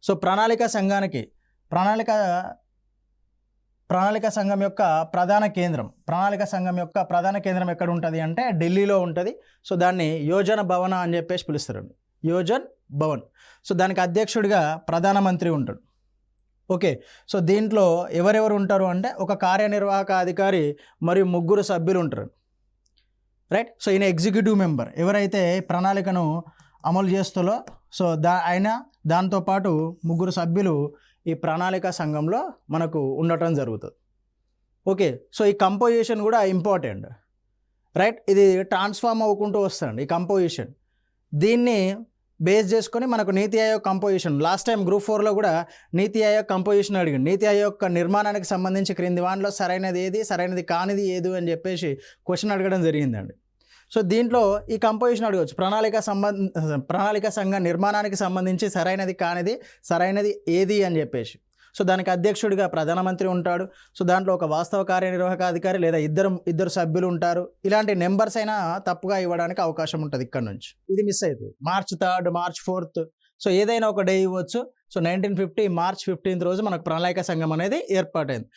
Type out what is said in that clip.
So ప్రణాళిక సంఘం యొక్క ప్రధాన కేంద్రం ఎక్కడ ఉంటుంది అంటే ఢిల్లీలో ఉంటుంది. సో దాన్ని యోజన భవన అని చెప్పేసి పిలుస్తారు, యోజన్ భవన్. సో దానికి అధ్యక్షుడిగా ప్రధానమంత్రి ఉంటాడు. ఓకే, సో దీంట్లో ఎవరెవరు ఉంటారు అంటే ఒక కార్యనిర్వాహక అధికారి మరియు 3 సభ్యులు ఉంటారు, రైట్. సో ఈయన ఎగ్జిక్యూటివ్ మెంబర్, ఎవరైతే ప్రణాళికను అమలు చేస్తారో సో దాంతోపాటు 3 సభ్యులు ఈ ప్రణాళిక సంఘంలో మనకు ఉండటం జరుగుతుంది. ఓకే, సో ఈ కంపోజిషన్ కూడా ఇంపార్టెంట్, రైట్. ఇది ట్రాన్స్ఫార్మ్ అవ్వకుంటూ వస్తుంది ఈ కంపోజిషన్. దీన్ని బేస్ చేసుకొని మనకు NITI Aayog composition, last time group 4లో కూడా నీతి ఆయోగ్ కంపోజిషన్ అడిగింది. నీతి ఆయోగ్ యొక్క నిర్మాణానికి సంబంధించి క్రింది వాటిలో సరైనది ఏది, సరైనది కానిది ఏది అని చెప్పేసి క్వశ్చన్ అడగడం జరిగిందండి. సో దీంట్లో ఈ కంపోజిషన్ అడగవచ్చు, ప్రణాళిక సంఘ నిర్మాణానికి సంబంధించి సరైనది కానిది, సరైనది ఏది అని చెప్పేసి. సో దానికి అధ్యక్షుడిగా ప్రధానమంత్రి ఉంటాడు. సో దాంట్లో ఒక వాస్తవ కార్యనిర్వాహక అధికారి లేదా ఇద్దరు సభ్యులు ఉంటారు. ఇలాంటి నెంబర్స్ అయినా తప్పుగా ఇవ్వడానికి అవకాశం ఉంటుంది ఇక్కడ నుంచి. ఇది మిస్ అవుతుంది, March 3rd, March 4th. So ఏదైనా ఒక డే ఇవ్వచ్చు. సో 1950 March 15th రోజు మనకు ప్రణాళిక సంఘం అనేది ఏర్పాటైంది.